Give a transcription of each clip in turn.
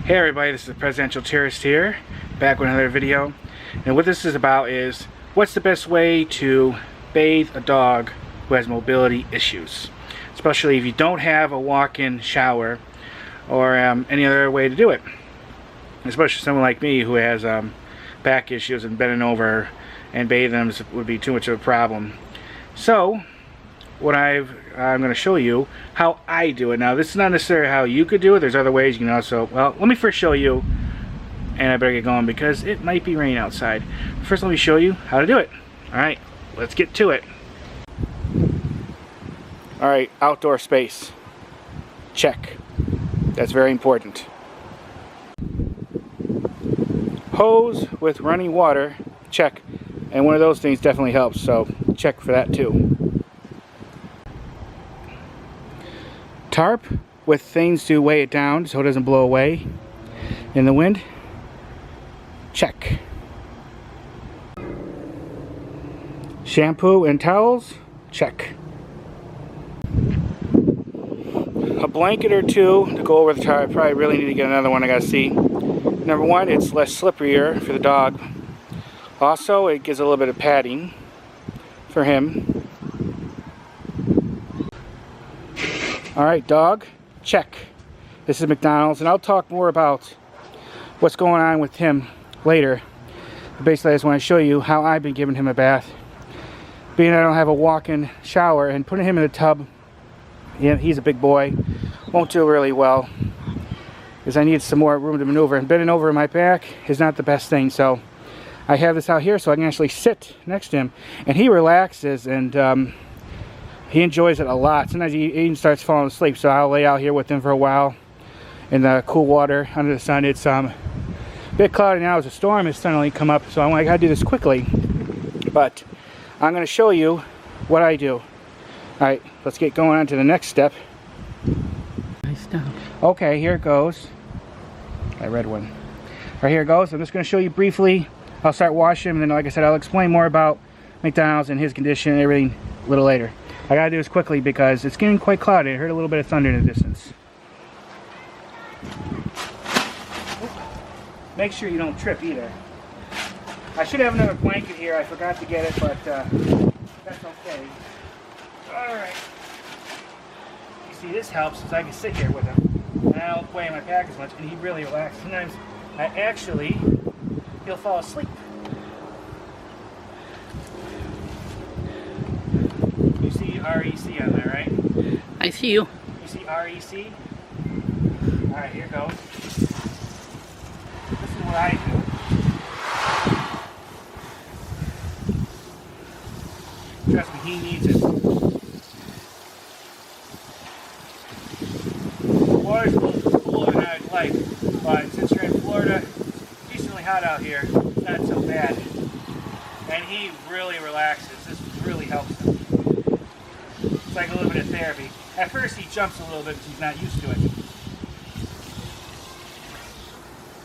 Hey everybody, this is the Presidential Tourist here, back with another video. And what this is about is, what's the best way to bathe a dog who has mobility issues? Especially if you don't have a walk-in shower or any other way to do it. Especially someone like me who has back issues and bending over and bathing them would be too much of a problem. So, what I'm going to show you how I do it. Now, this is not necessarily how you could do it. There's other ways you can also, well, let me first show you, and I better get going because it might be raining outside. First, let me show you how to do it. Alright, let's get to it. Alright, outdoor space. Check. That's very important. Hose with running water. Check. And one of those things definitely helps, so check for that too. Tarp with things to weigh it down so it doesn't blow away in the wind. Check. Shampoo and towels. Check. A blanket or two to go over the tarp. I probably really need to get another one. I gotta see. Number one, it's less slipperier for the dog. Also, it gives a little bit of padding for him. Alright, dog, check. This is McDonald's, and I'll talk more about what's going on with him later. But basically, I just want to show you how I've been giving him a bath. Being I don't have a walk-in shower, and putting him in the tub, yeah, he's a big boy, won't do really well, because I need some more room to maneuver, and bending over my back is not the best thing, so I have this out here so I can actually sit next to him, and he relaxes, and he enjoys it a lot. Sometimes he even starts falling asleep, so I'll lay out here with him for a while in the cool water under the sun. It's a bit cloudy now as a storm has suddenly come up, so I gotta do this quickly. But I'm gonna show you what I do. Alright, let's get going on to the next step. Nice stuff. Okay, here it goes. I read one. Right, here it goes. I'm just gonna show you briefly. I'll start washing him, and then, like I said, I'll explain more about McDonald's and his condition and everything a little later. I gotta do this quickly because it's getting quite cloudy. I heard a little bit of thunder in the distance. Make sure you don't trip either. I should have another blanket here. I forgot to get it, but that's okay. Alright. You see, this helps since I can sit here with him. And I don't weigh my back as much, and he really relaxes. Sometimes he'll fall asleep. You see REC on there, right? I see you. You see REC? Alright, here goes. This is what I do. Trust me, he needs it. The water's a little cooler than I'd like, but since you're in Florida, it's decently hot out here. It's not so bad. And he really relaxes. This really helps him. It's like a little bit of therapy. At first he jumps a little bit because he's not used to it.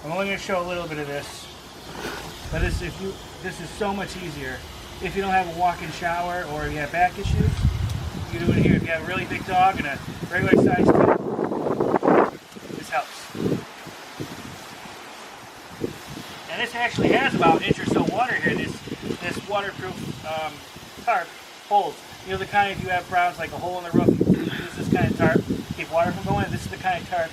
I'm only going to show a little bit of this. But this is so much easier. If you don't have a walk-in shower or you have back issues, you can do it here. If you have a really big dog and a regular sized kid, this helps. And this actually has about an inch or so water here. This waterproof tarp holds. You know the kind, if you have problems like a hole in the roof, you use this kind of tarp to keep water from going. This is the kind of tarp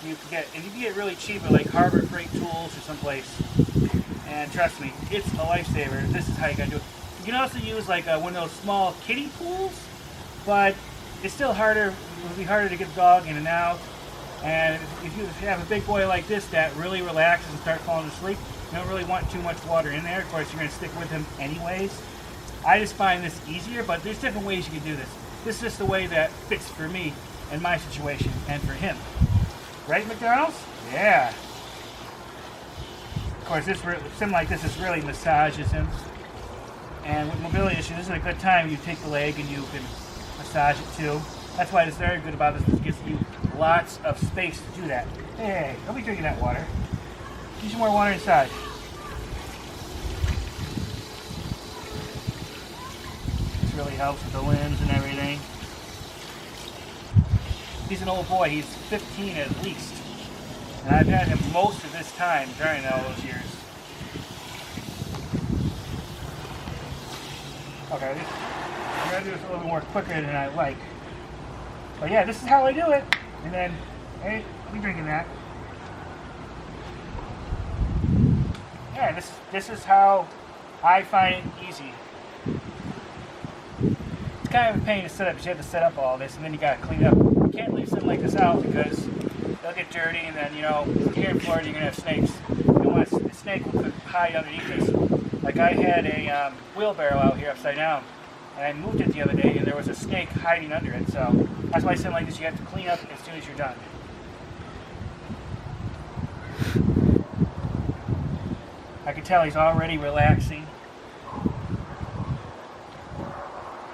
you can get. And you can get it really cheap at like Harbor Freight Tools or someplace. And trust me, it's a lifesaver. This is how you gotta do it. You can also use like one of those small kiddie pools, but it's still harder. It would be harder to get the dog in and out. And if you have a big boy like this that really relaxes and starts falling asleep, you don't really want too much water in there. Of course, you're gonna stick with him anyways. I just find this easier, but there's different ways you can do this. This is just the way that fits for me and my situation and for him. Right, McDonald's? Yeah. Of course, something like this really massages him. And with mobility issues, this is a good time. You take the leg and you can massage it too. That's why it's very good about this. It gives you lots of space to do that. Hey, don't be drinking that water. Get some more water inside. Really helps with the limbs and everything. He's an old boy. He's 15 at least. And I've had him most of this time during all those years. Okay, I'm going to do this a little more quicker than I like. But yeah, this is how I do it. And then, hey, I'll be drinking that. Yeah, this is how I find it easy. It's kind of a pain to set up because you have to set up all this and then you got to clean up. You can't leave something like this out because they'll get dirty and then, you know, here in Florida you're going to have snakes. You don't want a snake will hide underneath this. Like I had a wheelbarrow out here upside down and I moved it the other day and there was a snake hiding under it. So that's why I said like this, you have to clean up as soon as you're done. I can tell he's already relaxing.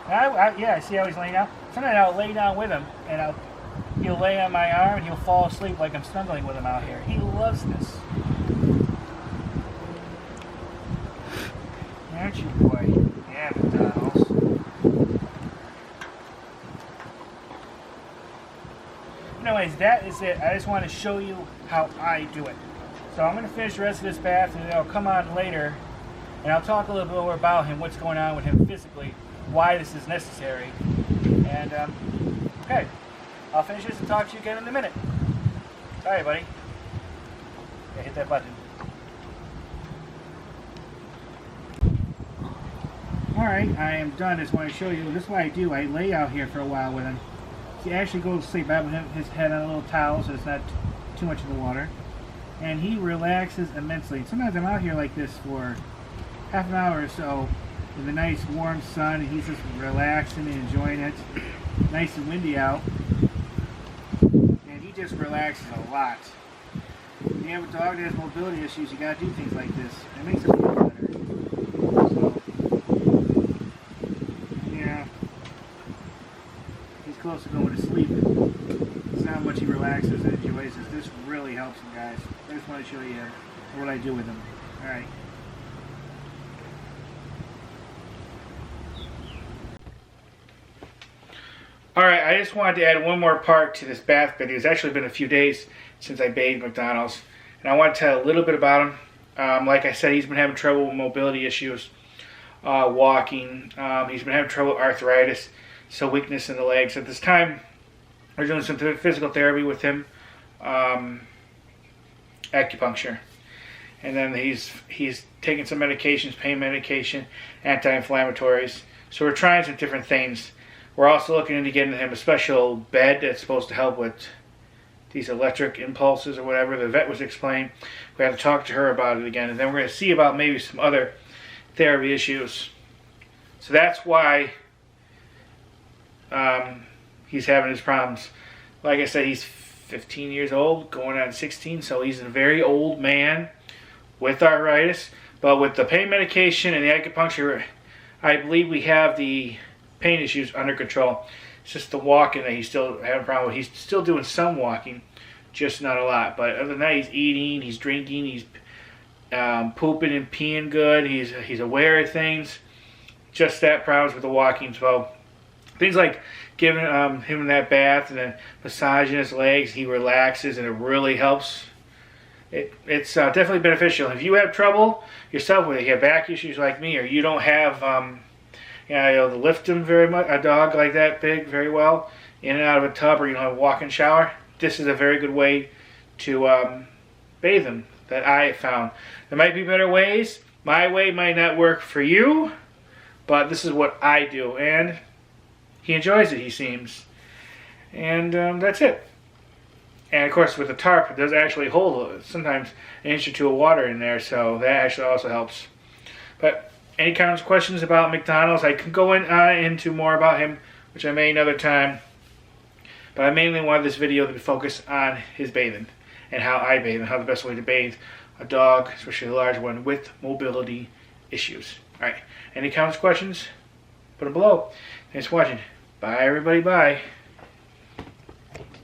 Yeah, see how he's laying down? Sometimes I'll lay down with him and he'll lay on my arm and he'll fall asleep like I'm snuggling with him out here. He loves this. Aren't you, boy? Yeah, McDonald's. Anyways, that is it. I just want to show you how I do it. So I'm going to finish the rest of this bath and then I'll come on later and I'll talk a little bit more about him, what's going on with him physically, why this is necessary. And, okay, I'll finish this and talk to you again in a minute. Sorry, buddy. Yeah, hit that button. Alright, I am done. I just want to show you. This is what I do. I lay out here for a while with him. He actually goes to sleep. I have his head on a little towel so it's not too much in the water. And he relaxes immensely. Sometimes I'm out here like this for half an hour or so with a nice warm sun and he's just relaxing and enjoying it. Nice and windy out. And he just relaxes a lot. When you have a dog that has mobility issues, you gotta do things like this. It makes it feel better. So, yeah. He's close to going to sleep. It's not how much he relaxes and enjoys this. This really helps him, guys. I just want to show you what I do with him. Alright. Alright, I just wanted to add one more part to this bath video. It's actually been a few days since I bathed McDonald's. And I want to tell a little bit about him. Like I said, he's been having trouble with mobility issues, walking. He's been having trouble with arthritis, so weakness in the legs. At this time, we're doing some physical therapy with him, acupuncture. And then he's taking some medications, pain medication, anti-inflammatories. So we're trying some different things. We're also looking into getting him a special bed that's supposed to help with these electric impulses or whatever. The vet was explaining. We have to talk to her about it again. And then we're going to see about maybe some other therapy issues. So that's why he's having his problems. Like I said, he's 15 years old, going on 16, so he's a very old man with arthritis. But with the pain medication and the acupuncture, I believe we have the pain issues under control. It's just the walking that he's still having a problem with. He's still doing some walking, just not a lot. But other than that, he's eating, he's drinking, he's pooping and peeing good. He's aware of things. Just that problems with the walking. So things like giving him that bath and then massaging his legs, he relaxes and it really helps. It's definitely beneficial. If you have trouble yourself with it, you have back issues like me, or you don't have to lift him very much, a dog like that big very well, in and out of a tub, or you don't have a walk-in shower, this is a very good way to bathe him that I found. There might be better ways. My way might not work for you, but this is what I do, and he enjoys it, he seems. And that's it. And of course with the tarp, it does actually hold sometimes an inch or two of water in there, so that actually also helps. But any comments, questions about McDonald's? I can go into more about him, which I may another time. But I mainly wanted this video to focus on his bathing and how I bathe and how the best way to bathe a dog, especially a large one, with mobility issues. Alright, any comments, questions? Put them below. Thanks for watching. Bye everybody, bye.